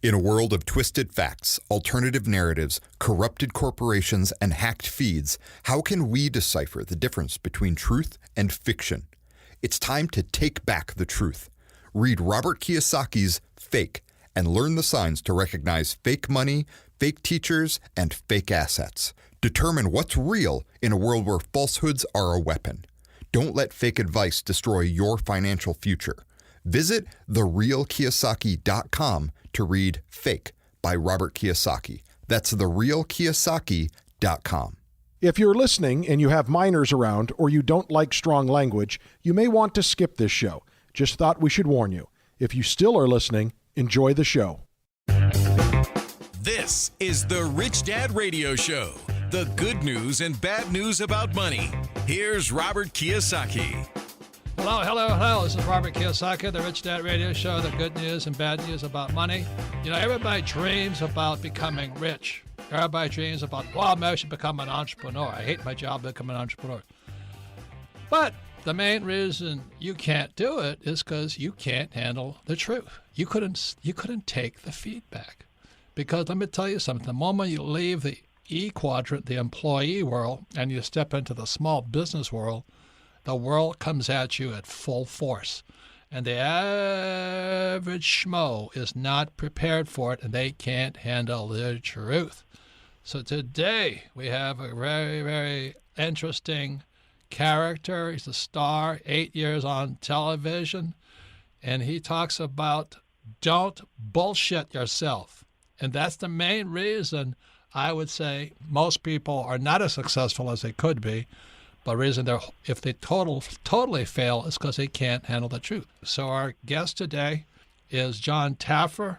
In a world of twisted facts, alternative narratives, corrupted corporations, and hacked feeds, how can we decipher the difference between truth and fiction? It's time to take back the truth. Read Robert Kiyosaki's Fake and learn the signs to recognize fake money, fake teachers, and fake assets. Determine what's real in a world where falsehoods are a weapon. Don't let fake advice destroy your financial future. Visit TheRealKiyosaki.com to read Fake by Robert Kiyosaki. That's TheRealKiyosaki.com. If you're listening and you have minors around or you don't like strong language, you may want to skip this show. Just thought we should warn you. If you still are listening, enjoy the show. This is the Rich Dad Radio Show. The good news and bad news about money. Here's Robert Kiyosaki. Hello. This is Robert Kiyosaki, the Rich Dad Radio Show, the good news and bad news about money. You know, everybody dreams about becoming rich. Everybody dreams about, maybe I should become an entrepreneur. I hate my job, become an entrepreneur. But the main reason you can't do it is because you can't handle the truth. You couldn't take the feedback. Because let me tell you something, the moment you leave the E quadrant, the employee world, and you step into the small business world, the world comes at you at full force. And the average schmo is not prepared for it, and they can't handle the truth. So today we have a very, very interesting character. He's a star, 8 years on television, and he talks about don't bullshit yourself. And that's the main reason I would say most people are not as successful as they could be. But the reason if they totally fail is because they can't handle the truth. So our guest today is John Taffer,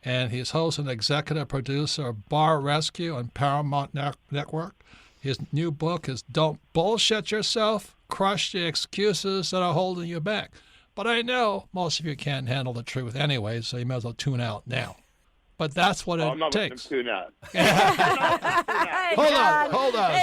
and he's host and executive producer of Bar Rescue on Paramount Network. His new book is Don't Bullshit Yourself, Crush the Excuses That Are Holding You Back. But I know most of you can't handle the truth anyway, so you might as well tune out now. But that's what it takes. I'm not Hold on, John. Hold on.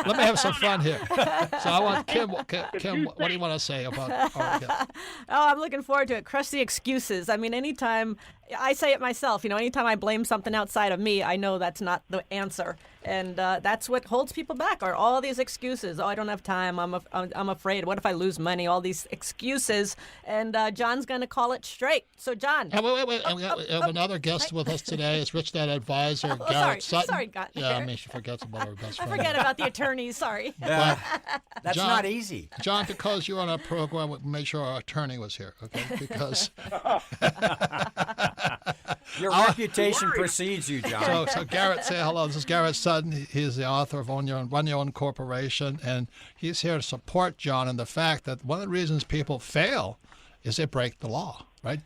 Let me have some fun here. So I want Kim, what do you want to say about our guest? I'm looking forward to it. Crush the excuses. I mean, anytime I say it myself, anytime I blame something outside of me, I know that's not the answer. And that's what holds people back are all these excuses. Oh, I don't have time. I'm afraid. What if I lose money? All these excuses. And John's going to call it straight. So, John. Wait. We have another guest with us today. It's Rich Dad advisor Garrett Sutton. Sorry, she forgets about our best friend. I forget about the attorneys. Sorry. That's John, not easy. John, because you're on our program, we made sure our attorney was here, okay? Because your reputation precedes you, John. So Garrett, say hello. This is Garrett Sutton. He's the author of Run Your Own Corporation, and he's here to support John in the fact that one of the reasons people fail is they break the law, right?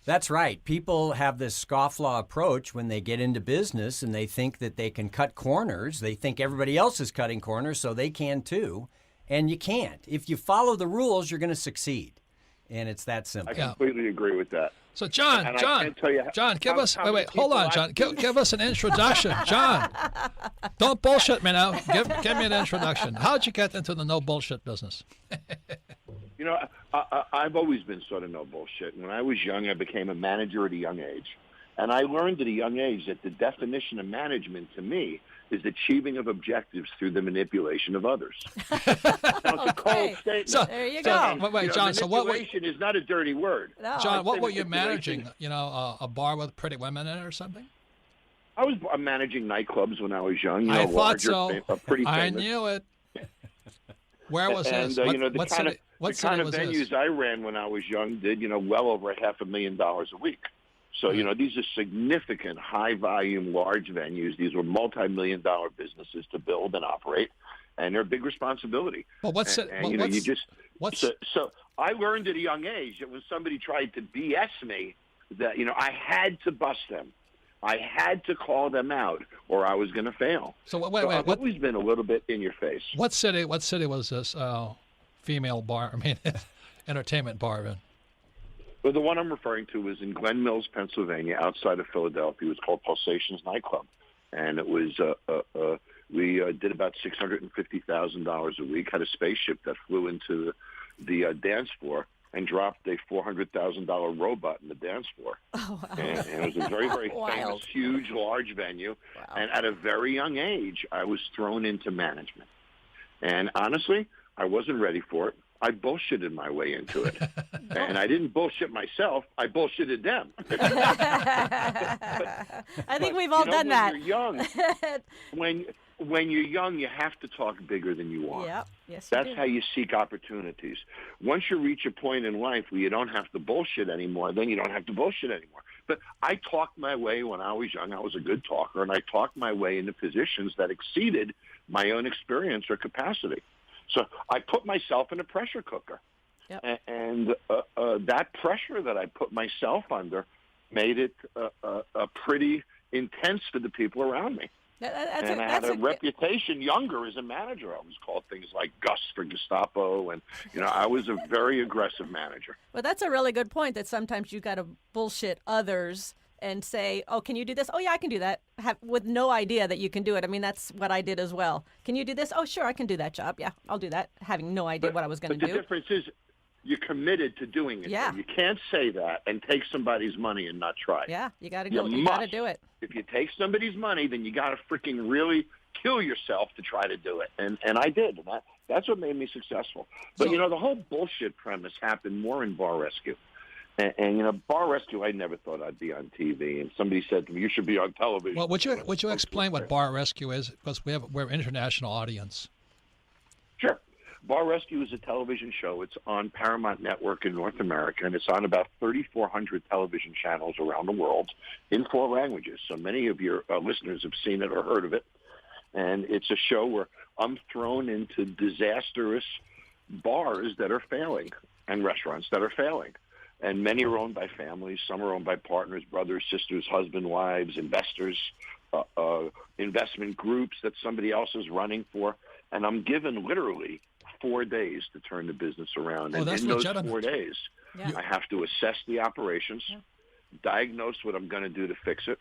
That's right. People have this scofflaw approach when they get into business, and they think that they can cut corners. They think everybody else is cutting corners, so they can too. And you can't. If you follow the rules, you're going to succeed. And it's that simple. I completely agree with that. So, John, give us an introduction. John, don't bullshit me now. Give me an introduction. How'd you get into the no bullshit business? I've always been sort of no bullshit. When I was young, I became a manager at a young age. And I learned at a young age that the definition of management to me is achieving of objectives through the manipulation of others. Now, it's a cold statement. So, there you go. Wait, John, manipulation is not a dirty word. No. John, what were you managing? A bar with pretty women in it or something? I was managing nightclubs when I was young. I thought so. Pretty famous. I knew it. Where was this? The kind of venues I ran when I was young did, well over $500,000 a week. So, these are significant, high-volume, large venues. These were multi-million-dollar businesses to build and operate, and they're a big responsibility. Well, So I learned at a young age that when somebody tried to BS me, that, I had to bust them. I had to call them out, or I was going to fail. I've always been a little bit in your face. What city was this female bar? Entertainment bar in? Well, the one I'm referring to was in Glen Mills, Pennsylvania, outside of Philadelphia. It was called Pulsations Nightclub, and it was we did about $650,000 a week. Had a spaceship that flew into the dance floor and dropped a $400,000 robot in the dance floor. Oh, wow. And it was a very, very famous, huge, large venue. Wow. And at a very young age, I was thrown into management. And honestly, I wasn't ready for it. I bullshitted my way into it. And I didn't bullshit myself. I bullshitted them. I think we've all done that. When you're young, when you're young, you have to talk bigger than you are. Yep. Yes, That's how you seek opportunities. Once you reach a point in life where you don't have to bullshit anymore, then you don't have to bullshit anymore. But I talked my way when I was young. I was a good talker, and I talked my way into positions that exceeded my own experience or capacity. So I put myself in a pressure cooker. Yep. And that pressure that I put myself under made it pretty intense for the people around me. I had a reputation younger as a manager. I was called things like Gus for Gestapo, and I was a very aggressive manager. Well, that's a really good point, that sometimes you got to bullshit others and say, oh, can you do this? Oh, yeah, I can do that, with no idea that you can do it. I mean, that's what I did as well. Can you do this? Oh, sure, I can do that job. Yeah, I'll do that, having no idea what I was going to do. But the difference is you're committed to doing it. Yeah. You can't say that and take somebody's money and not try. Yeah, you got to go. You got to do it. If you take somebody's money, then you got to freaking really kill yourself to try to do it. And I did. And that's what made me successful. But, the whole bullshit premise happened more in bar rescue. And bar rescue, I never thought I'd be on TV. And somebody said to me, you should be on television. Well, would you explain what bar rescue is? Because we're an international audience. Sure. Bar Rescue is a television show. It's on Paramount Network in North America, and it's on about 3,400 television channels around the world in 4 languages. So many of your listeners have seen it or heard of it. And it's a show where I'm thrown into disastrous bars that are failing and restaurants that are failing. And many are owned by families. Some are owned by partners, brothers, sisters, husband, wives, investors, investment groups that somebody else is running for. And I'm given literally 4 days to turn the business around. And in those 4 days, I have to assess the operations, diagnose what I'm going to do to fix it,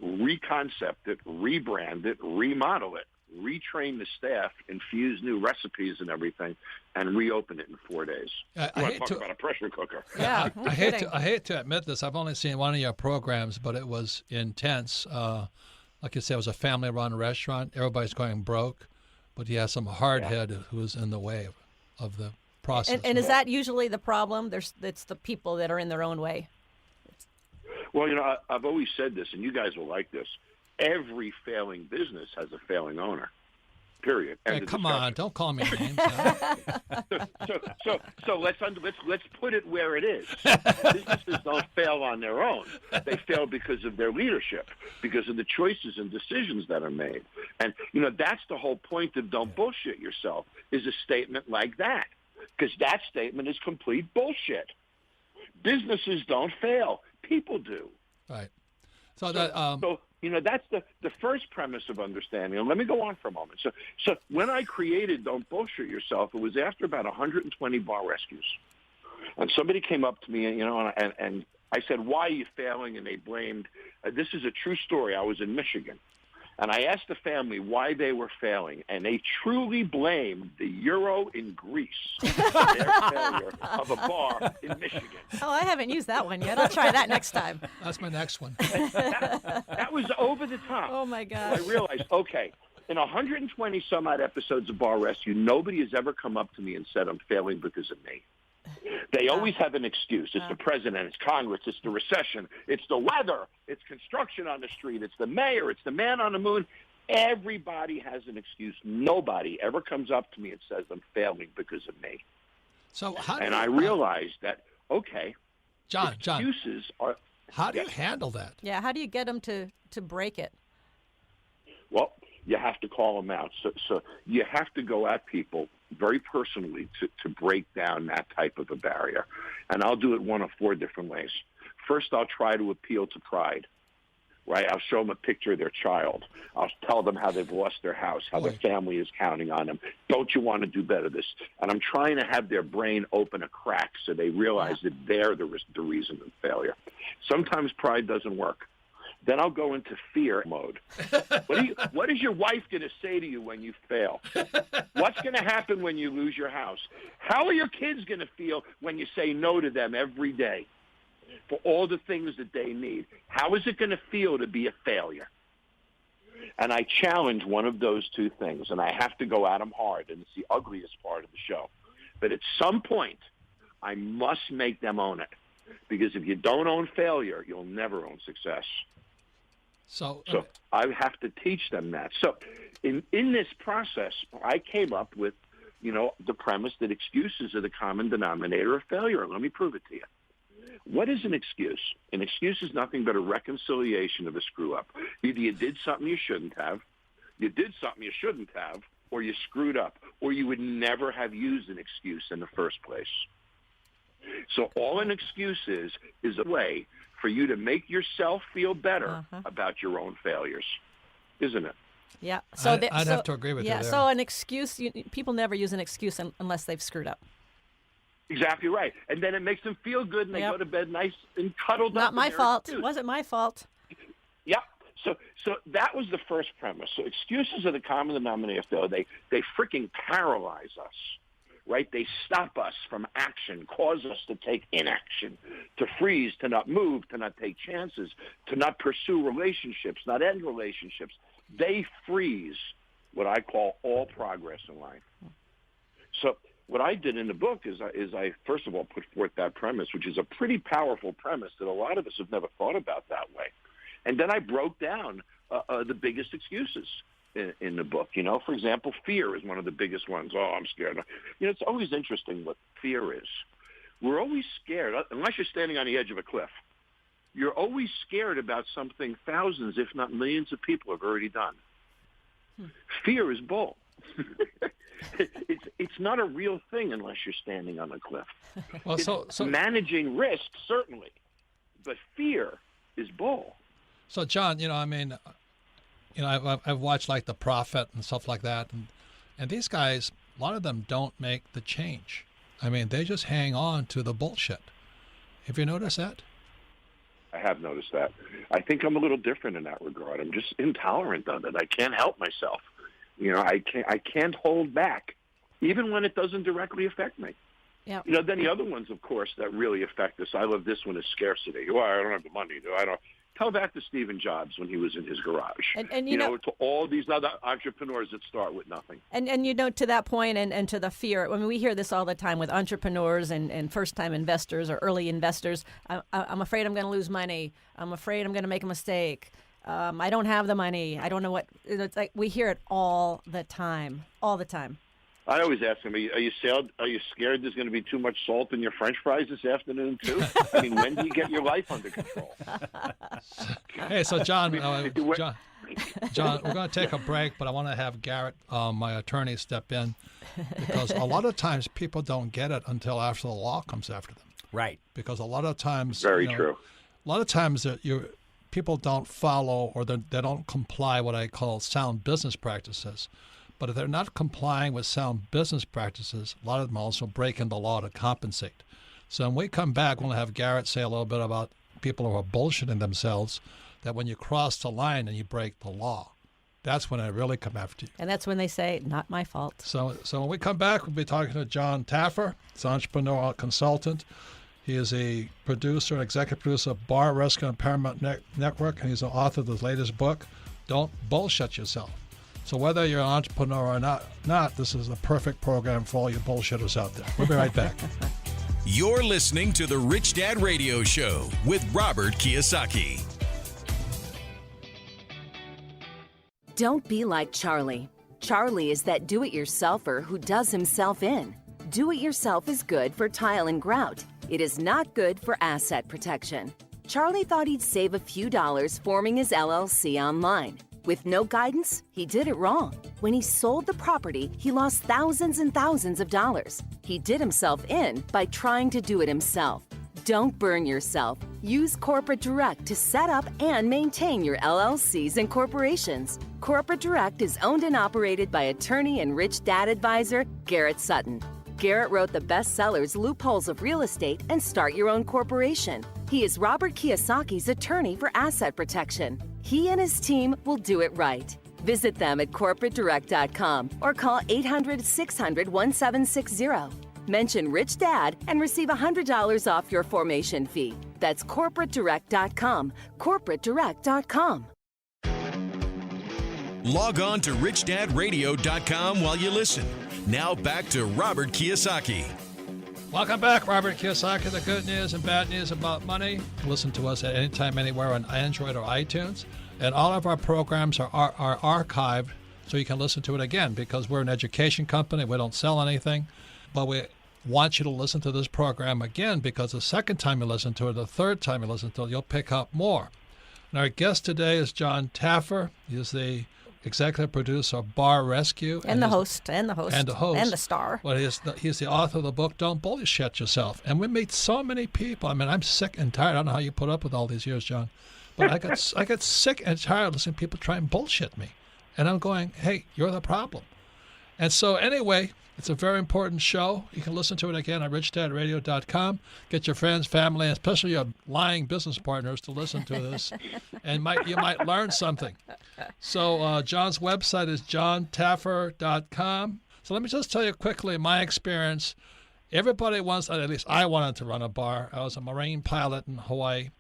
reconcept it, rebrand it, remodel it, retrain the staff, infuse new recipes and everything, and reopen it in 4 days. I hate to talk about a pressure cooker. Yeah, I hate to admit this. I've only seen one of your programs, but it was intense. Like you said, it was a family-run restaurant. Everybody's going broke, but you have some hardhead who's in the way of the process. And is that usually the problem? It's the people that are in their own way. Well, I've always said this, and you guys will like this. Every failing business has a failing owner. Period. Hey, come on, don't call me names. So let's put it where it is. Businesses don't fail on their own. They fail because of their leadership, because of the choices and decisions that are made. And that's the whole point of "don't bullshit yourself" is a statement like that, because that statement is complete bullshit. Businesses don't fail. People do. Right. So that's the first premise of understanding. And let me go on for a moment. So when I created Don't Bullshit Yourself, it was after about 120 bar rescues. And somebody came up to me, and I said, why are you failing? And they blamed, this is a true story. I was in Michigan. And I asked the family why they were failing, and they truly blamed the euro in Greece for their failure of a bar in Michigan. Oh, I haven't used that one yet. I'll try that next time. That's my next one. That was over the top. Oh, my gosh. So I realized, okay, in 120 some odd episodes of Bar Rescue, nobody has ever come up to me and said I'm failing because of me. They always have an excuse. It's the president, it's Congress, it's the recession, it's the weather, it's construction on the street, it's the mayor, it's the man on the moon. Everybody has an excuse. Nobody ever comes up to me and says I'm failing because of me. So I realized that, okay, John, excuses are... How do you handle that? Yeah, how do you get them to break it? Well, you have to call them out. So you have to go at people very personally to break down that type of a barrier. And I'll do it one of 4 different ways. First, I'll try to appeal to pride, right? I'll show them a picture of their child. I'll tell them how they've lost their house, how their family is counting on them. Don't you want to do better this? And I'm trying to have their brain open a crack so they realize that they're the reason of failure. Sometimes pride doesn't work. Then I'll go into fear mode. What is your wife going to say to you when you fail? What's going to happen when you lose your house? How are your kids going to feel when you say no to them every day for all the things that they need? How is it going to feel to be a failure? And I challenge one of those two things, and I have to go at them hard, and it's the ugliest part of the show. But at some point, I must make them own it, because if you don't own failure, you'll never own success. So I have to teach them that. So in this process, I came up with, the premise that excuses are the common denominator of failure. Let me prove it to you. What is an excuse? An excuse is nothing but a reconciliation of a screw-up. Either you did something you shouldn't have, you did something you shouldn't have, or you screwed up, or you would never have used an excuse in the first place. So all an excuse is a way for you to make yourself feel better about your own failures, isn't it? Yeah. So I'd have to agree with you there. So an excuse, people never use an excuse unless they've screwed up. Exactly right. And then it makes them feel good, and they go to bed nice and cuddled up. Not my fault. It wasn't my fault. Yep. So that was the first premise. So excuses are the common denominator, though. They freaking paralyze us. Right? They stop us from action, cause us to take inaction, to freeze, to not move, to not take chances, to not pursue relationships, not end relationships. They freeze what I call all progress in life. So what I did in the book is I first of all put forth that premise, which is a pretty powerful premise that a lot of us have never thought about that way. And then I broke down the biggest excuses in the book. For example, fear is one of the biggest ones. Oh, I'm scared. It's always interesting what fear is. We're always scared, unless you're standing on the edge of a cliff. You're always scared about something thousands, if not millions of people have already done. Fear is bull. It's not a real thing unless you're standing on a cliff. Well, so managing risk, certainly, but fear is bull. So, John, I've watched like The Prophet and stuff like that, and these guys, a lot of them don't make the change. They just hang on to the bullshit. Have you noticed that? I have noticed that. I think I'm a little different in that regard. I'm just intolerant of it. I can't help myself. I can't hold back, even when it doesn't directly affect me. Yeah. Then the other ones, of course, that really affect us. I love this one is scarcity. Well, I don't have the money. I don't. Tell that to Stephen Jobs when he was in his garage. And to all these other entrepreneurs that start with nothing. And to that point and to the fear, we hear this all the time with entrepreneurs and first-time investors or early investors. I'm afraid I'm going to lose money. I'm afraid I'm going to make a mistake. I don't have the money. I don't know what. It's like we hear it all the time. I always ask them, are you scared there's going to be too much salt in your French fries this afternoon, too? When do you get your life under control? Hey, so John, John, we're going to take a break, but I want to have Garrett, my attorney, step in, because a lot of times people don't get it until after the law comes after them. Right. Because a lot of times... Very true. A lot of times people don't follow or they don't comply what I call sound business practices. But if they're not complying with sound business practices, a lot of them also break the law to compensate. So when we come back, we'll have Garrett say a little bit about people who are bullshitting themselves, that when you cross the line and you break the law, that's when I really come after you. And that's when they say, not my fault. So when we come back, we'll be talking to John Taffer. He's an entrepreneurial consultant. He is a producer and executive producer of Bar Rescue and Paramount Network, and he's the author of his latest book, Don't Bullshit Yourself. So whether you're an entrepreneur or not, this is the perfect program for all you bullshitters out there. We'll be right back. You're listening to The Rich Dad Radio Show with Robert Kiyosaki. Don't be like Charlie. Charlie is that do-it-yourselfer who does himself in. Do-it-yourself is good for tile and grout. It is not good for asset protection. Charlie thought he'd save a few dollars forming his LLC online. With no guidance, he did it wrong. When he sold the property, he lost thousands and thousands of dollars. He did himself in by trying to do it himself. Don't burn yourself. Use Corporate Direct to set up and maintain your LLCs and corporations. Corporate Direct is owned and operated by attorney and rich dad advisor Garrett Sutton. Garrett wrote the bestsellers Loopholes of Real Estate and Start Your Own Corporation. He is Robert Kiyosaki's attorney for asset protection. He and his team will do it right. Visit them at corporatedirect.com or call 800-600-1760. Mention Rich Dad and receive $100 off your formation fee. That's corporatedirect.com. corporatedirect.com. Log on to richdadradio.com while you listen. Now back to Robert Kiyosaki. Welcome back, Robert Kiyosaki. The good news and bad news about money. Listen to us at any time, anywhere on Android or iTunes. And all of our programs are archived so you can listen to it again, because we're an education company. We don't sell anything. But we want you to listen to this program again, because the second time you listen to it, the third time you listen to it, you'll pick up more. And our guest today is John Taffer. He's the executive producer of Bar Rescue. And the host. And the star. Well, he's the author of the book, Don't Bullshit Yourself. And we meet so many people. I mean, I'm sick and tired. I don't know how you put up with all these years, John. But I got sick and tired listening to people try and bullshit me. And I'm going, hey, you're the problem. And so anyway, it's a very important show. You can listen to it again at richdadradio.com. Get your friends, family, especially your lying business partners to listen to this. And you might learn something. So John's website is johntaffer.com. So let me just tell you quickly my experience. Everybody wants, at least I wanted to run a bar. I was a Marine pilot in Hawaii.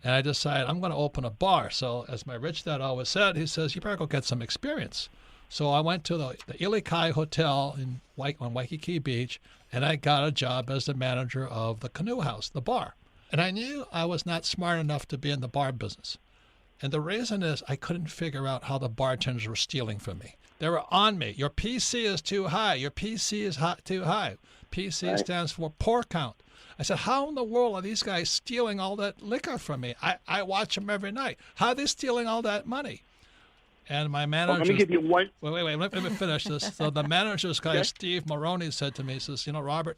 And I decided I'm going to open a bar. So as my rich dad always said, he says, you better go get some experience. So I went to the Ilikai Hotel on Waikiki Beach, and I got a job as the manager of the Canoe House, the bar. And I knew I was not smart enough to be in the bar business. And the reason is I couldn't figure out how the bartenders were stealing from me. They were on me. Your PC is too high. Your PC is too high. PC stands for pour count. I said, how in the world are these guys stealing all that liquor from me? I watch them every night. How are they stealing all that money? And my manager... let me give you one... Wait, let me finish this. So the manager's guy, Steve Maroney, said to me, he says, Robert,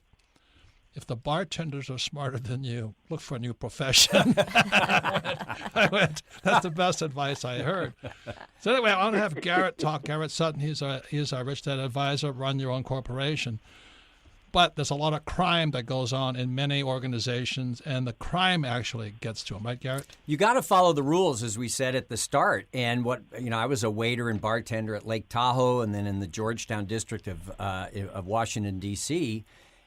if the bartenders are smarter than you, look for a new profession. I went, that's the best advice I heard. So anyway, I want to have Garrett talk. Garrett Sutton, he's our Rich Dad advisor, run your own corporation. But there's a lot of crime that goes on in many organizations, and the crime actually gets to them, right, Garrett? You got to follow the rules, as we said at the start. And I was a waiter and bartender at Lake Tahoe, and then in the Georgetown district of Washington D.C.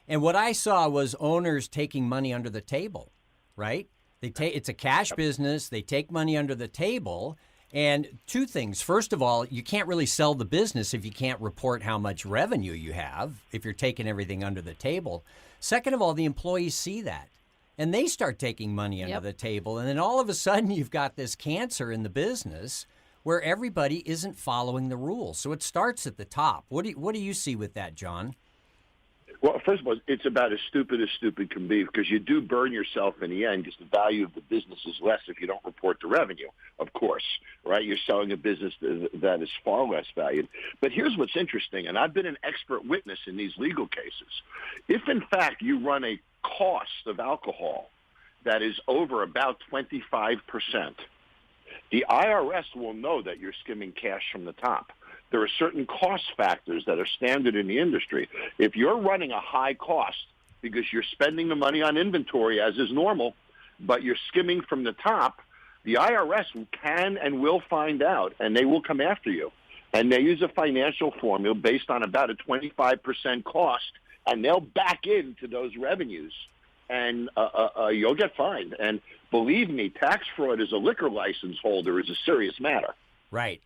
And what I saw was owners taking money under the table, right? It's a cash business. They take money under the table. And two things. First of all, you can't really sell the business if you can't report how much revenue you have, if you're taking everything under the table. Second of all, the employees see that, and they start taking money under the table. And then all of a sudden, you've got this cancer in the business where everybody isn't following the rules. So it starts at the top. What do you see with that, John? Well, first of all, it's about as stupid can be, because you do burn yourself in the end, because the value of the business is less if you don't report the revenue, of course, right? You're selling a business that is far less valued. But here's what's interesting, and I've been an expert witness in these legal cases. If, in fact, you run a cost of alcohol that is over about 25%, the IRS will know that you're skimming cash from the top. There are certain cost factors that are standard in the industry. If you're running a high cost because you're spending the money on inventory, as is normal, but you're skimming from the top, the IRS can and will find out, and they will come after you. And they use a financial formula based on about a 25% cost, and they'll back into those revenues, and you'll get fined. And believe me, tax fraud as a liquor license holder is a serious matter. Right.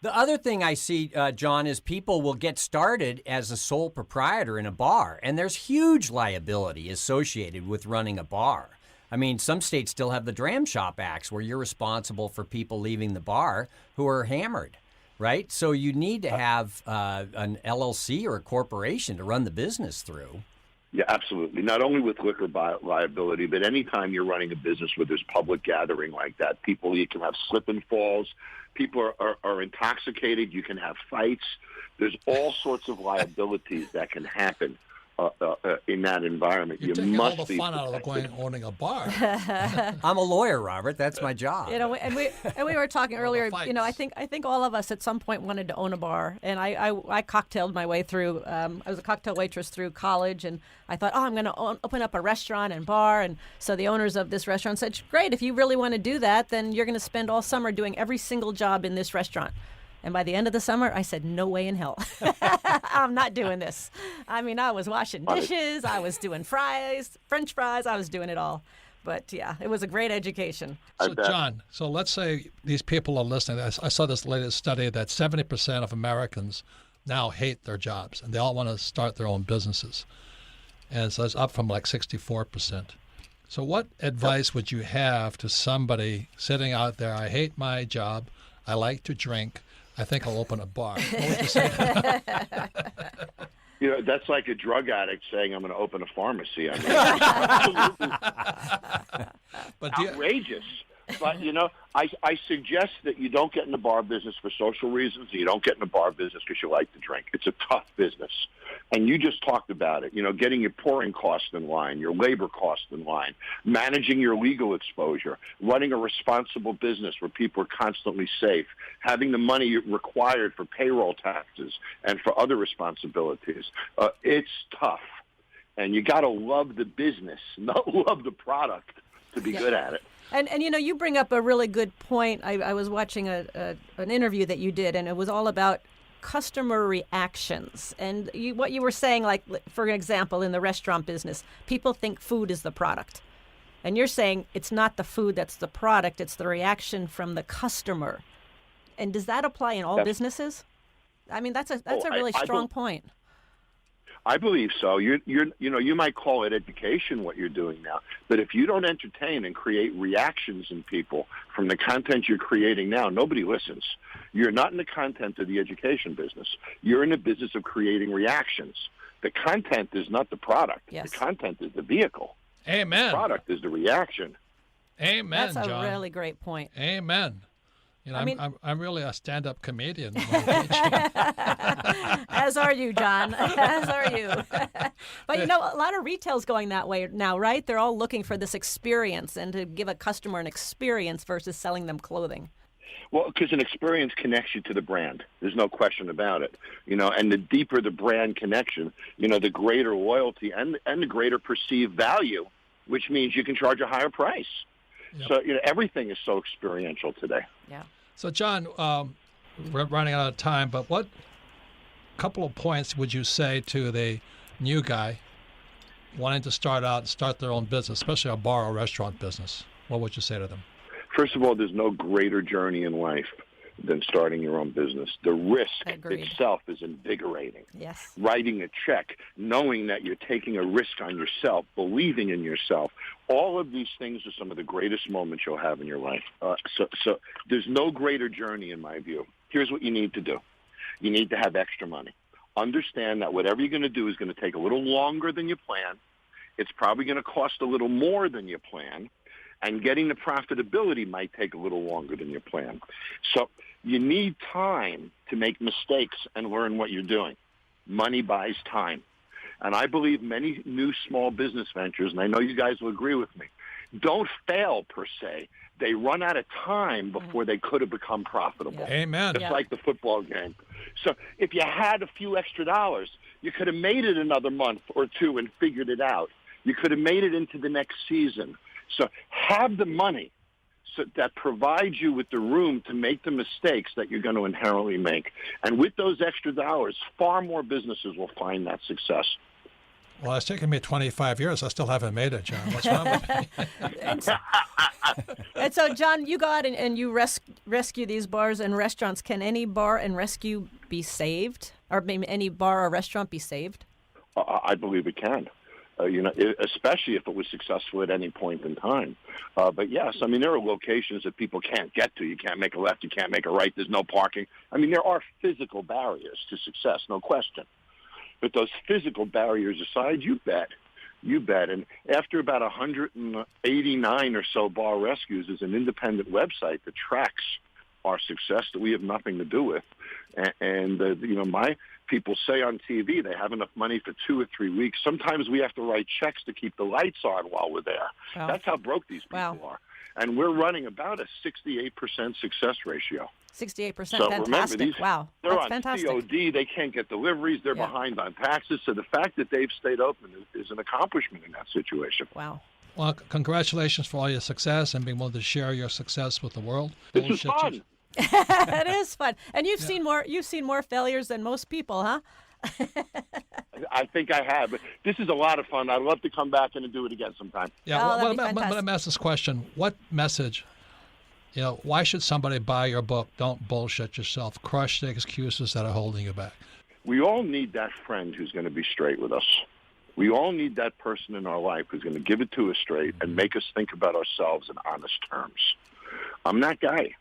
The other thing I see, John, is people will get started as a sole proprietor in a bar, and there's huge liability associated with running a bar. I mean, some states still have the Dram Shop Acts where you're responsible for people leaving the bar who are hammered, right? So you need to have an LLC or a corporation to run the business through. Yeah, absolutely. Not only with liquor liability, but anytime you're running a business where there's public gathering like that, you can have slip and falls. People are intoxicated. You can have fights. There's all sorts of liabilities that can happen in that environment. You're taking all the fun out of owning a bar. I'm a lawyer, Robert. That's my job. And we were talking earlier. I think all of us at some point wanted to own a bar, and I cocktailed my way through. I was a cocktail waitress through college, and I thought, I'm going to open up a restaurant and bar. And so the owners of this restaurant said, "Great, if you really want to do that, then you're going to spend all summer doing every single job in this restaurant." And by the end of the summer, I said, no way in hell. I'm not doing this. I mean, I was washing dishes. I was doing French fries. I was doing it all. But, yeah, it was a great education. So, John, let's say these people are listening. I saw this latest study that 70% of Americans now hate their jobs, and they all want to start their own businesses. And so it's up from like 64%. So what advice would you have to somebody sitting out there, I hate my job, I like to drink, I think I'll open a bar. What would you say to that? That's like a drug addict saying, I'm going to open a pharmacy. I mean, absolutely outrageous. But, I suggest that you don't get in the bar business for social reasons. You don't get in the bar business because you like to drink. It's a tough business. And you just talked about it, getting your pouring costs in line, your labor costs in line, managing your legal exposure, running a responsible business where people are constantly safe, having the money required for payroll taxes and for other responsibilities. It's tough. And you got to love the business, not love the product to be good at it. And you bring up a really good point. I was watching an interview that you did, and it was all about customer reactions. And what you were saying, like, for example, in the restaurant business, people think food is the product. And you're saying it's not the food that's the product, it's the reaction from the customer. And does that apply in all businesses? I mean, that's a really strong point. I believe so. You might call it education, what you're doing now. But if you don't entertain and create reactions in people from the content you're creating now, nobody listens. You're not in the content of the education business. You're in the business of creating reactions. The content is not the product. Yes. The content is the vehicle. Amen. The product is the reaction. Amen, That's a John. Really great point. Amen. I'm really a stand-up comedian. As are you, John. As are you. But, a lot of retail's going that way now, right? They're all looking for this experience and to give a customer an experience versus selling them clothing. Well, because an experience connects you to the brand. There's no question about it. And the deeper the brand connection, the greater loyalty and the greater perceived value, which means you can charge a higher price. Yep. So, everything is so experiential today. Yeah. So, John, we're running out of time, but what couple of points would you say to the new guy wanting to start their own business, especially a bar or restaurant business? What would you say to them? First of all, there's no greater journey in life than starting your own business. The risk itself is invigorating. Yes. Writing a check, knowing that you're taking a risk on yourself, believing in yourself. All of these things are some of the greatest moments you'll have in your life. So there's no greater journey in my view. Here's what you need to do. You need to have extra money. Understand that whatever you're going to do is going to take a little longer than you plan. It's probably going to cost a little more than you plan. And getting the profitability might take a little longer than you plan. So you need time to make mistakes and learn what you're doing. Money buys time. And I believe many new small business ventures, and I know you guys will agree with me, don't fail per se. They run out of time before they could have become profitable. Yeah. Amen. Just like the football game. So if you had a few extra dollars, you could have made it another month or two and figured it out. You could have made it into the next season. So have the money that provides you with the room to make the mistakes that you're going to inherently make. And with those extra dollars, far more businesses will find that success. Well, it's taken me 25 years. I still haven't made it, John. What's wrong with me? And so, John, you go out and you rescue these bars and restaurants. Can any bar and rescue be saved? Or maybe any bar or restaurant be saved? I believe it can. Especially if it was successful at any point in time. But yes, I mean, there are locations that people can't get to. You can't make a left, you can't make a right, there's no parking. I mean, there are physical barriers to success, no question. But those physical barriers aside, you bet. And after about 189 or so bar rescues, there's an independent website that tracks our success that we have nothing to do with. And my people say on TV they have enough money for 2 or 3 weeks. Sometimes we have to write checks to keep the lights on while we're there. Wow. That's how broke these people are. And we're running about a 68% success ratio. 68%, so fantastic. Remember, wow, they're that's on fantastic. COD, they can't get deliveries, they're behind on taxes. So the fact that they've stayed open is an accomplishment in that situation. Wow. Well, congratulations for all your success and being willing to share your success with the world. This is fun. It is fun. And you've seen more failures than most people, huh? I think I have. But this is a lot of fun. I'd love to come back and do it again sometime. Yeah. That'd be let me ask this question. What message, why should somebody buy your book, Don't Bullshit Yourself, Crush the Excuses That Are Holding You Back? We all need that friend who's going to be straight with us. We all need that person in our life who's going to give it to us straight and make us think about ourselves in honest terms. I'm that guy.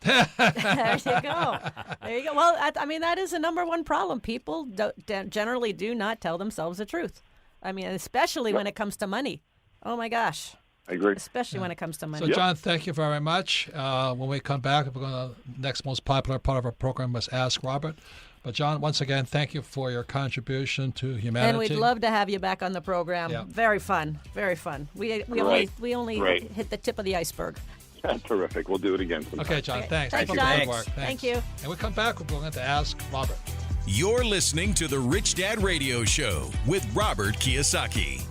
There you go. There you go. Well, I mean, that is the number one problem. People generally do not tell themselves the truth. I mean, especially when it comes to money. Oh, my gosh. I agree. Especially when it comes to money. So, John, thank you very much. When we come back, we're going to next most popular part of our program was Ask Robert. But, John, once again, thank you for your contribution to humanity. And we'd love to have you back on the program. Yeah. Very fun. Very fun. We only hit the tip of the iceberg. Terrific. We'll do it again sometime. Okay, John, thanks. Thanks, Keep John. up the good work. Thank you. And we come back, we're going to Ask Robert. You're listening to The Rich Dad Radio Show with Robert Kiyosaki.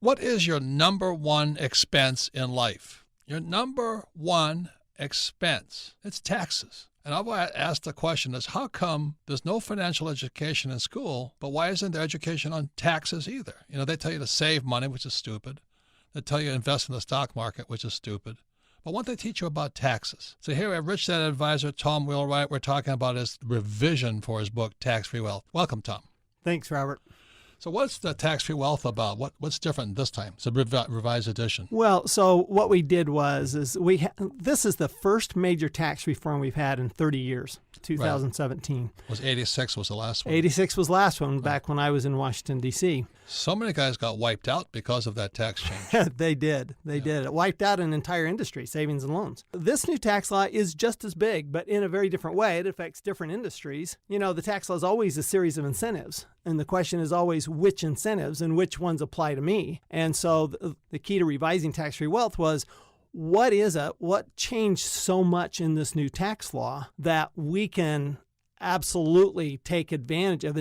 What is your number one expense in life? Your number one expense. It's taxes. And I've asked the question is, how come there's no financial education in school, but why isn't there education on taxes either? They tell you to save money, which is stupid. They tell you to invest in the stock market, which is stupid. But won't they teach you about taxes? So here we have Rich Dad advisor Tom Wheelwright. We're talking about his revision for his book, Tax-Free Wealth. Welcome, Tom. Thanks, Robert. So what's the tax-free wealth about? What's different this time? It's a revised edition. Well, so what we did was this is the first major tax reform we've had in 30 years, 2017. Was 86 was the last one? 86 was the last one, back when I was in Washington, D.C. So many guys got wiped out because of that tax change. They did. They did. It wiped out an entire industry, savings and loans. This new tax law is just as big, but in a very different way. It affects different industries. The tax law is always a series of incentives. And the question is always which incentives and which ones apply to me. And so the key to revising tax-free wealth was, what changed so much in this new tax law that we can absolutely take advantage of?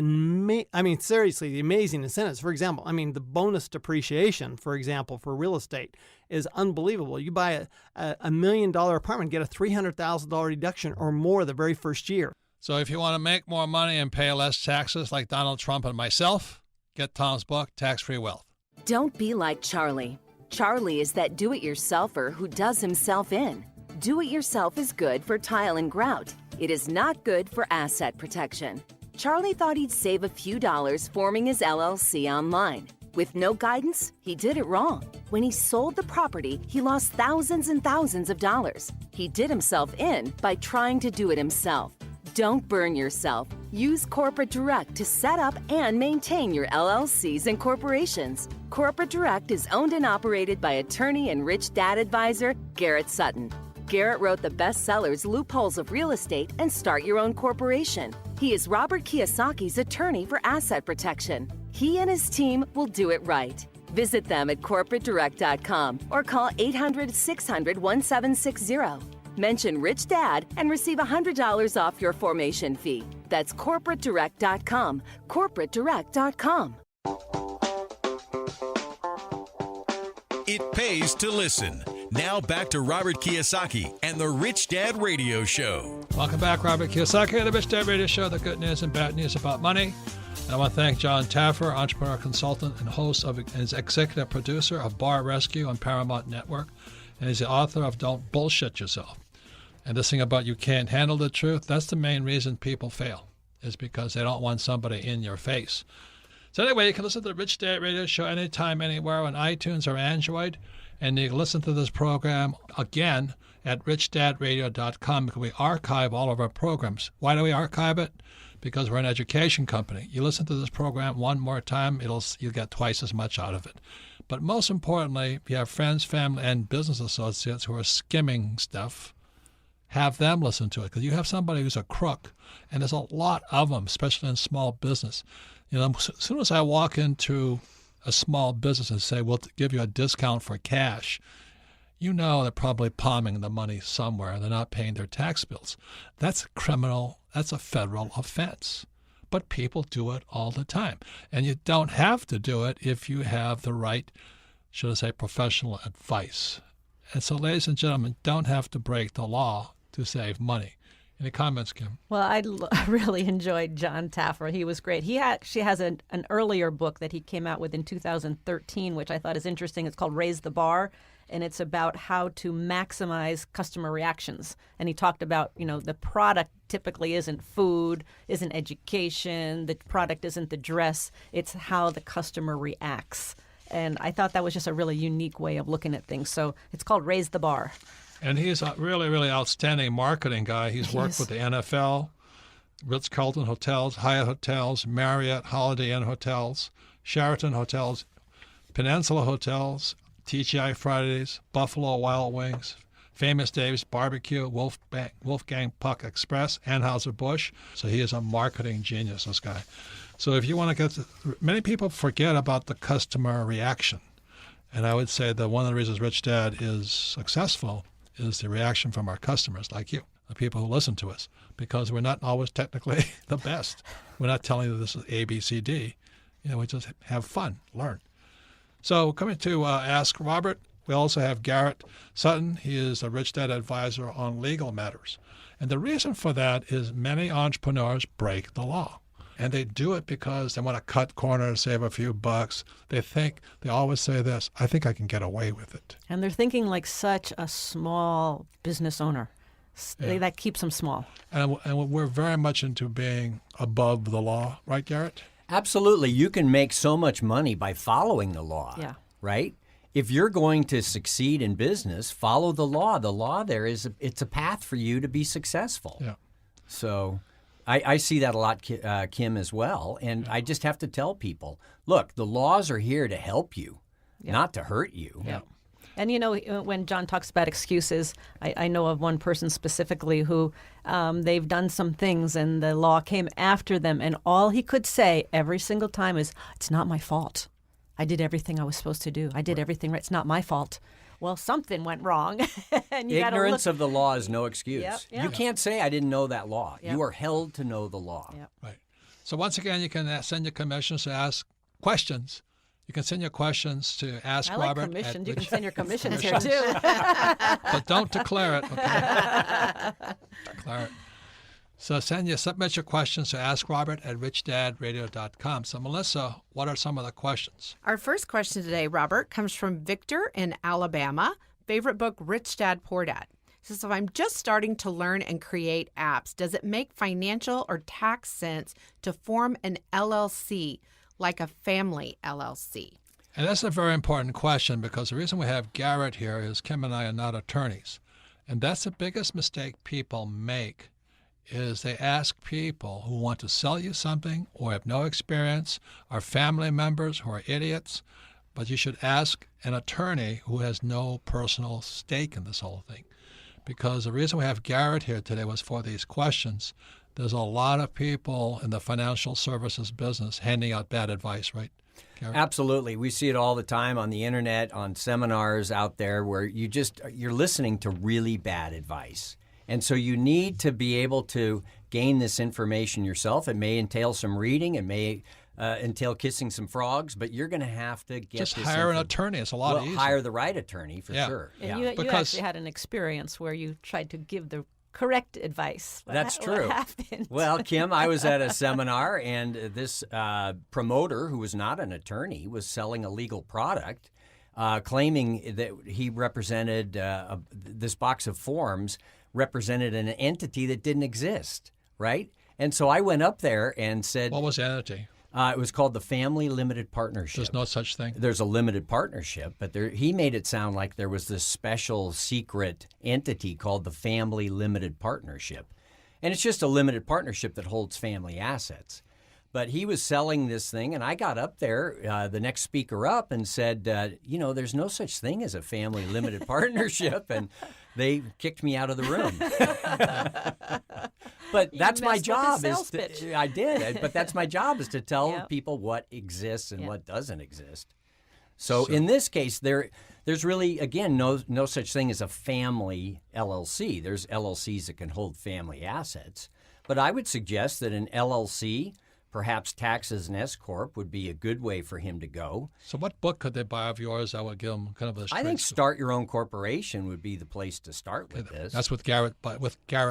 Seriously, the amazing incentives. For example, the bonus depreciation, for example, for real estate is unbelievable. You buy a $1 million apartment, get a $300,000 deduction or more the very first year. So if you want to make more money and pay less taxes like Donald Trump and myself, get Tom's book, Tax-Free Wealth. Don't be like Charlie. Charlie is that do-it-yourselfer who does himself in. Do-it-yourself is good for tile and grout. It is not good for asset protection. Charlie thought he'd save a few dollars forming his LLC online. With no guidance, he did it wrong. When he sold the property, he lost thousands and thousands of dollars. He did himself in by trying to do it himself. Don't burn yourself. Use Corporate Direct to set up and maintain your LLCs and corporations. Corporate Direct is owned and operated by attorney and Rich Dad advisor Garrett Sutton. Garrett wrote the bestsellers Loopholes of Real Estate and Start Your Own Corporation. He is Robert Kiyosaki's attorney for asset protection. He and his team will do it right. Visit them at corporatedirect.com or call 800-600-1760. Mention Rich Dad and receive $100 off your formation fee. That's corporatedirect.com. corporatedirect.com. It pays to listen. Now back to Robert Kiyosaki and the Rich Dad Radio Show. Welcome back, Robert Kiyosaki, the Rich Dad Radio Show, the good news and bad news about money. And I want to thank John Taffer, entrepreneur consultant and host and executive producer of Bar Rescue on Paramount Network. And he's the author of Don't Bullshit Yourself. And this thing about you can't handle the truth, that's the main reason people fail, is because they don't want somebody in your face. So anyway, you can listen to the Rich Dad Radio Show anytime, anywhere on iTunes or Android. And you can listen to this program again at richdadradio.com because we archive all of our programs. Why do we archive it? Because we're an education company. You listen to this program one more time, you'll get twice as much out of it. But most importantly, if you have friends, family, and business associates who are skimming stuff, have them listen to it. Because you have somebody who's a crook, and there's a lot of them, especially in small business. As soon as I walk into a small business and say, we'll give you a discount for cash, they're probably palming the money somewhere. They're not paying their tax bills. That's criminal. That's a federal offense. But people do it all the time. And you don't have to do it if you have the right, should I say, professional advice. And so, ladies and gentlemen, don't have to break the law to save money. Any comments, Kim? Well, I really enjoyed John Taffer. He was great. He actually has an earlier book that he came out with in 2013, which I thought is interesting. It's called Raise the Bar, and it's about how to maximize customer reactions. And he talked about, the product typically isn't food, isn't education, the product isn't the dress, it's how the customer reacts. And I thought that was just a really unique way of looking at things. So it's called Raise the Bar. And he's a really, really outstanding marketing guy. He's worked with the NFL, Ritz-Carlton Hotels, Hyatt Hotels, Marriott, Holiday Inn Hotels, Sheraton Hotels, Peninsula Hotels, TGI Fridays, Buffalo Wild Wings, Famous Dave's Barbecue, Wolfgang Puck Express, Anheuser-Busch. So he is a marketing genius, this guy. So if you want to many people forget about the customer reaction. And I would say that one of the reasons Rich Dad is successful is the reaction from our customers like you, the people who listen to us, because we're not always technically the best. We're not telling you this is A, B, C, D. We just have fun, learn. So coming to Ask Robert, we also have Garrett Sutton. He is a Rich Dad advisor on legal matters. And the reason for that is many entrepreneurs break the law. And they do it because they want to cut corners, save a few bucks. They always say this, I think I can get away with it. And they're thinking like such a small business owner. Yeah. That keeps them small. And we're very much into being above the law, right, Garrett? Absolutely. You can make so much money by following the law, right? If you're going to succeed in business, follow the law. The law it's a path for you to be successful. Yeah. So I see that a lot, Kim, as well. And I just have to tell people, look, the laws are here to help you, not to hurt you. Yeah. And, when John talks about excuses, I know of one person specifically who they've done some things and the law came after them. And all he could say every single time is, it's not my fault. I did everything I was supposed to do. I did everything right. It's not my fault. Well, something went wrong. And ignorance of the law is no excuse. You can't say I didn't know that law. You are held to know the law. Right. So once again, you can send your commissions to ask questions. You can send your questions to Ask Robert. Commissions. You can send your commissions here, too. But don't declare it, okay? Declare it. So submit your questions to AskRobert@RichDadRadio.com. So, Melissa, what are some of the questions? Our first question today, Robert, comes from Victor in Alabama. Favorite book, Rich Dad, Poor Dad. He says, if I'm just starting to learn and create apps, does it make financial or tax sense to form an LLC, like a family LLC? And that's a very important question, because the reason we have Garrett here is Kim and I are not attorneys. And that's the biggest mistake people make, is they ask people who want to sell you something or have no experience, or family members who are idiots. But you should ask an attorney who has no personal stake in this whole thing. Because the reason we have Garrett here today was for these questions. There's a lot of people in the financial services business handing out bad advice, right, Garrett? Absolutely. We see it all the time on the internet, on seminars out there, where you're listening to really bad advice. And so you need to be able to gain this information yourself. It may entail some reading. It may entail kissing some frogs, but you're going to have to get just hire an attorney. It's a lot easier. Hire the right attorney for sure. And you actually had an experience where you tried to give the correct advice. That's true. What happened? Well, Kim, I was at a seminar, and this promoter, who was not an attorney, was selling a legal product, claiming that he represented this box of forms represented an entity that didn't exist, right? And so I went up there and said... What was the entity? It was called the Family Limited Partnership. There's no such thing? There's a limited partnership, but he made it sound like there was this special secret entity called the Family Limited Partnership. And it's just a limited partnership that holds family assets. But he was selling this thing, and I got up there, the next speaker up, and said, there's no such thing as a family limited partnership, and they kicked me out of the room. But that's my job. I did, but that's my job is to tell people what exists and what doesn't exist. So in this case, there's really, again, no such thing as a family LLC. There's LLCs that can hold family assets. But I would suggest that an LLC, perhaps taxed as an S-Corp, would be a good way for him to go. So what book could they buy of yours that would give them kind of a I think Start Your Own Corporation would be the place to start with this. That's with Garrett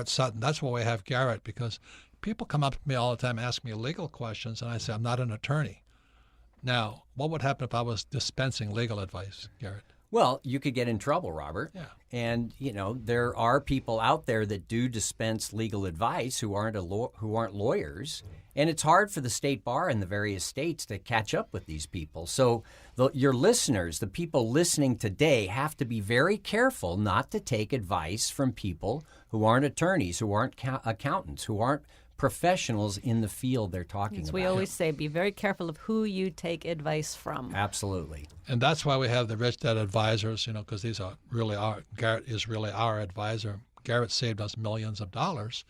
Sutton. That's why we have Garrett, because people come up to me all the time, ask me legal questions, and I say, I'm not an attorney. Now, what would happen if I was dispensing legal advice, Garrett? Well, you could get in trouble, Robert. Yeah. And, there are people out there that do dispense legal advice who aren't lawyers. And it's hard for the state bar in the various states to catch up with these people. So your listeners, the people listening today, have to be very careful not to take advice from people who aren't attorneys, who aren't accountants, who aren't professionals in the field they're talking about. We always say, be very careful of who you take advice from. Absolutely. And that's why we have the Rich Dad Advisors, because these are really Garrett is really our advisor. Garrett saved us millions of dollars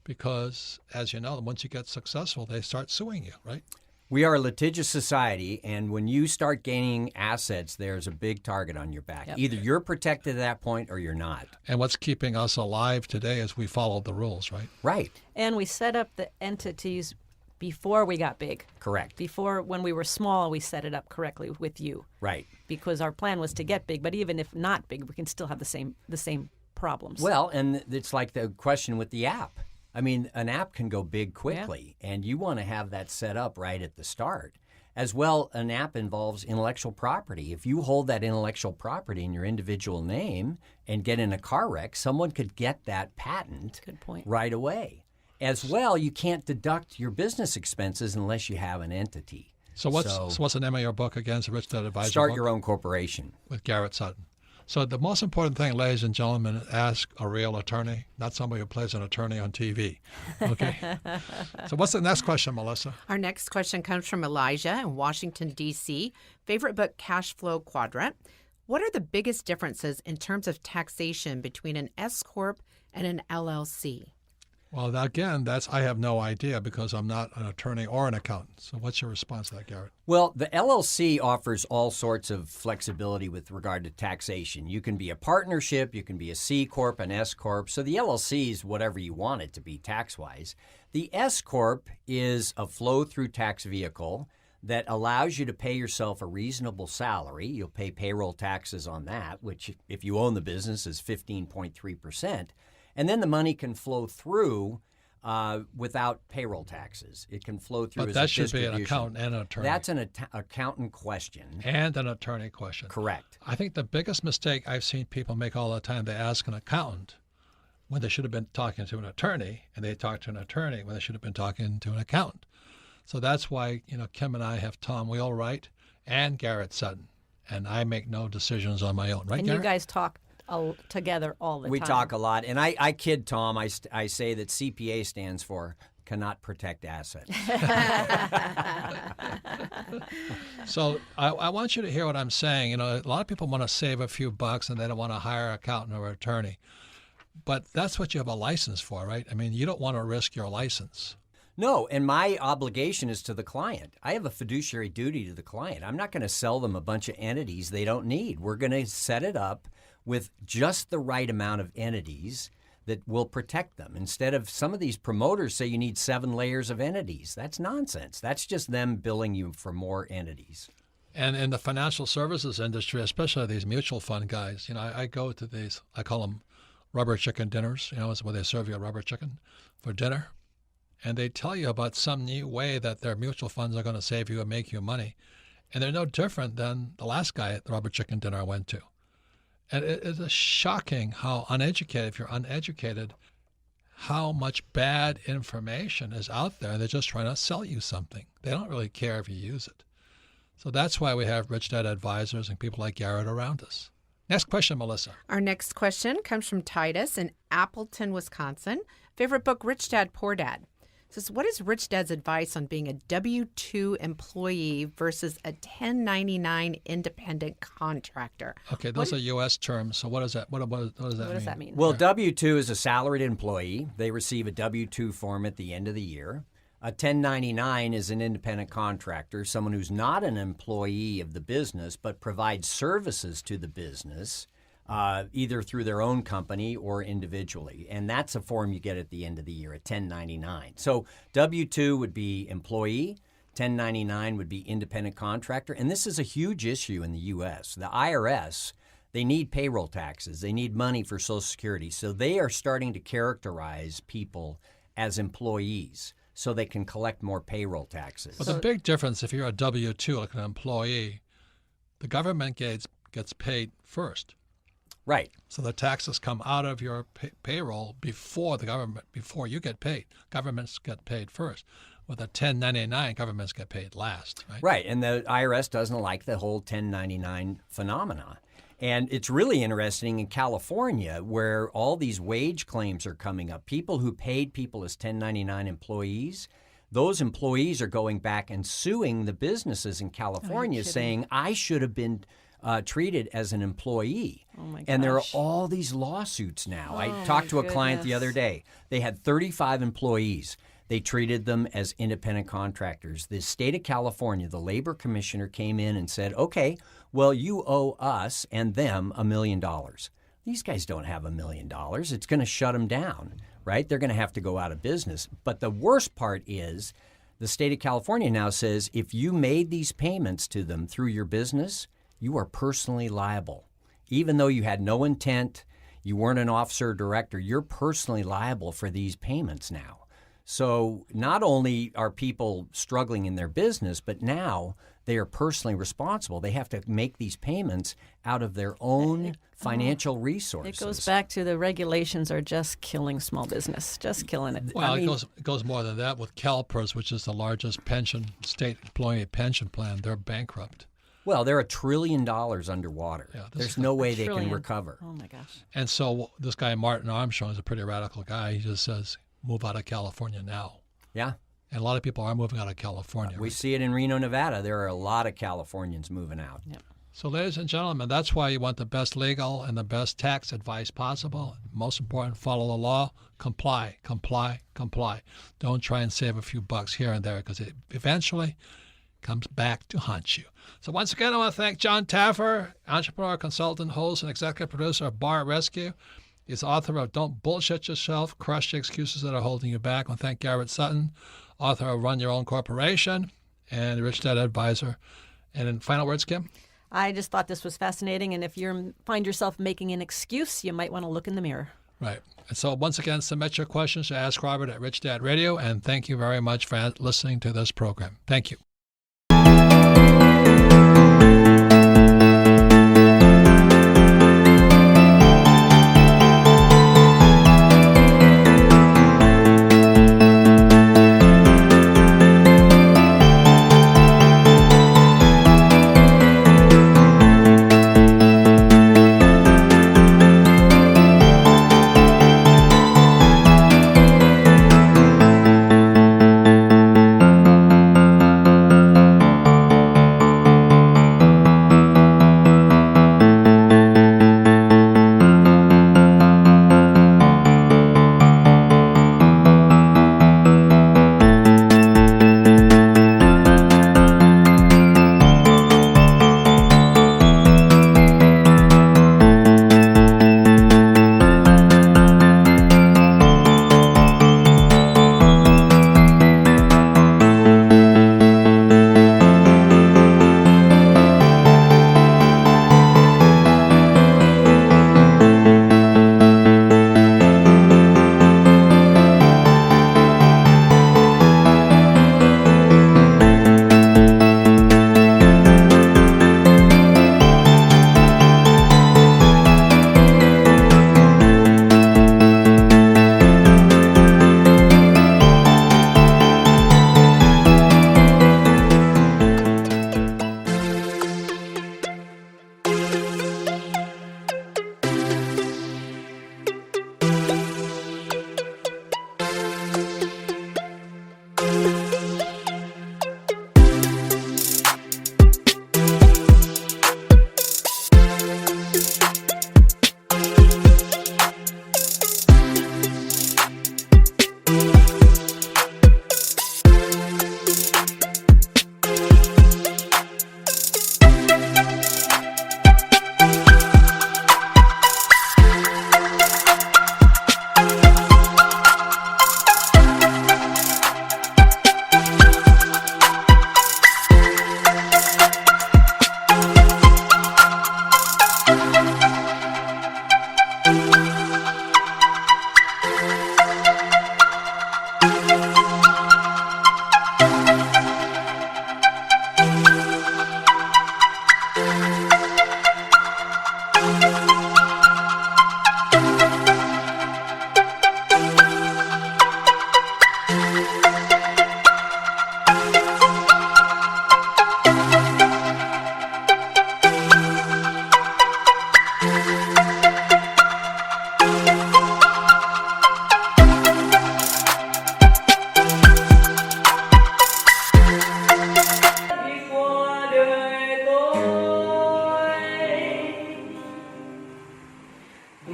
because, as you know, once you get successful, they start suing you, right? We are a litigious society, and when you start gaining assets, there's a big target on your back. Yep. Either you're protected at that point or you're not. And what's keeping us alive today is we followed the rules, right? Right. And we set up the entities before we got big. Correct. Before, when we were small, we set it up correctly with you. Right. Because our plan was to get big, but even if not big, we can still have the same problems. Well, and it's like the question with the app. I mean, an app can go big quickly, and you want to have that set up right at the start. As well, an app involves intellectual property. If you hold that intellectual property in your individual name and get in a car wreck, someone could get that patent right away. As well, you can't deduct your business expenses unless you have an entity. So what's the name of your book again? It's the Rich Dad Advisor Start book? Your Own Corporation. With Garrett Sutton. So the most important thing, ladies and gentlemen, is ask a real attorney, not somebody who plays an attorney on TV. Okay? So what's the next question, Melissa? Our next question comes from Elijah in Washington, D.C. Favorite book, Cashflow Quadrant. What are the biggest differences in terms of taxation between an S-Corp and an LLC? Well, again, I have no idea because I'm not an attorney or an accountant. So what's your response to that, Garrett? Well, the LLC offers all sorts of flexibility with regard to taxation. You can be a partnership, you can be a C Corp, an S Corp. So the LLC is whatever you want it to be tax-wise. The S Corp is a flow-through tax vehicle that allows you to pay yourself a reasonable salary. You'll pay payroll taxes on that, which if you own the business is 15.3%. And then the money can flow through without payroll taxes. It can flow through as a distribution. But that should be an accountant and an attorney. That's an accountant question. And an attorney question. Correct. I think the biggest mistake I've seen people make all the time, they ask an accountant when they should have been talking to an attorney, and they talk to an attorney when they should have been talking to an accountant. So that's why, Kim and I have Tom Wheelwright and Garrett Sutton, and I make no decisions on my own. Right, and Garrett? You guys talk together all the time. We talk a lot, and I kid Tom. I say that CPA stands for cannot protect assets. So I want you to hear what I'm saying. A lot of people want to save a few bucks and they don't want to hire an accountant or an attorney. But that's what you have a license for, right? I mean, you don't want to risk your license. No, and my obligation is to the client. I have a fiduciary duty to the client. I'm not going to sell them a bunch of entities they don't need. We're going to set it up with just the right amount of entities that will protect them. Instead of some of these promoters say you need 7 layers of entities. That's nonsense. That's just them billing you for more entities. And in the financial services industry, especially these mutual fund guys, I go to these, I call them rubber chicken dinners, it's where they serve you a rubber chicken for dinner. And they tell you about some new way that their mutual funds are going to save you and make you money. And they're no different than the last guy at the rubber chicken dinner I went to. And it is shocking how uneducated, if you're uneducated, how much bad information is out there. They're just trying to sell you something. They don't really care if you use it. So that's why we have Rich Dad Advisors and people like Garrett around us. Next question, Melissa. Our next question comes from Titus in Appleton, Wisconsin. Favorite book, Rich Dad, Poor Dad. Says, what is Rich Dad's advice on being a W-2 employee versus a 1099 independent contractor? Okay, those are U.S. terms. So what does that mean? Well, W-2 is a salaried employee. They receive a W-2 form at the end of the year. A 1099 is an independent contractor, someone who's not an employee of the business but provides services to the business, either through their own company or individually. And that's a form you get at the end of the year, a 1099. So W-2 would be employee, 1099 would be independent contractor. And this is a huge issue in the U.S. The IRS, they need payroll taxes. They need money for Social Security. So they are starting to characterize people as employees so they can collect more payroll taxes. But the big difference, if you're a W-2, like an employee, the government gets paid first. Right. So the taxes come out of your payroll before you get paid. Governments get paid first. With a 1099, governments get paid last, right? Right, and the IRS doesn't like the whole 1099 phenomena. And it's really interesting in California where all these wage claims are coming up. People who paid people as 1099 employees, those employees are going back and suing the businesses in California saying, I should have been treated as an employee. Oh my gosh. And there are all these lawsuits now. I talked to a client the other day. They had 35 employees. They treated them as independent contractors. The state of California, the labor commissioner came in and said, okay, well, you owe us and them $1 million. These guys don't have $1 million. It's going to shut them down, right? They're going to have to go out of business. But the worst part is the state of California now says if you made these payments to them through your business, you are personally liable. Even though you had no intent, you weren't an officer or director, you're personally liable for these payments now. So not only are people struggling in their business, but now they are personally responsible. They have to make these payments out of their own financial resources. It goes back to the regulations are just killing small business, just killing it. Well, it goes more than that with CalPERS, which is the largest state employee pension plan. They're bankrupt. Well, they're $1 trillion underwater. Yeah, there's no way they can recover. Oh, my gosh. And so this guy, Martin Armstrong, is a pretty radical guy. He just says, move out of California now. Yeah. And a lot of people are moving out of California. We see it in Reno, Nevada. There are a lot of Californians moving out. Yep. So, ladies and gentlemen, that's why you want the best legal and the best tax advice possible. Most important, follow the law. Comply, comply, comply. Don't try and save a few bucks here and there because it eventually comes back to haunt you. So once again, I want to thank John Taffer, entrepreneur, consultant, host, and executive producer of Bar Rescue. He's author of Don't Bullshit Yourself, Crush the Excuses That Are Holding You Back. I want to thank Garrett Sutton, author of Run Your Own Corporation, and Rich Dad Advisor. And in final words, Kim? I just thought this was fascinating, and if you find yourself making an excuse, you might want to look in the mirror. Right. And so once again, submit your questions to Ask Robert at Rich Dad Radio, and thank you very much for listening to this program. Thank you.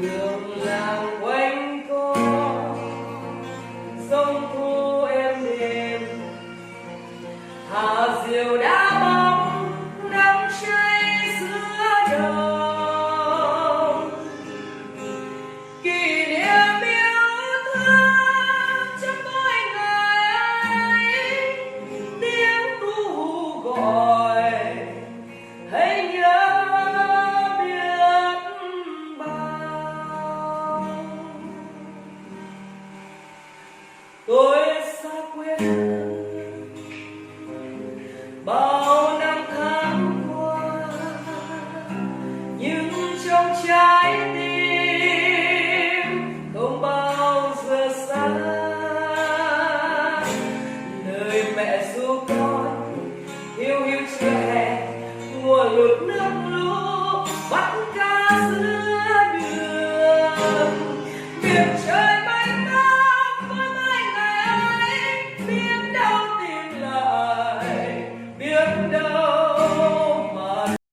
đường làng quanh co sông thu êm đềm hà diều đã bóng đắm say giữa đồng kỷ niệm yêu thương trong mỗi ngày tiếng ru gọi hãy nhớ biết bao tôi xa quê bao năm tháng qua nhưng trong trái tim không bao giờ xa lời mẹ ru con hiu hiu chưa hè mùa lụt nước lũ bắt cá giữa đường biển trời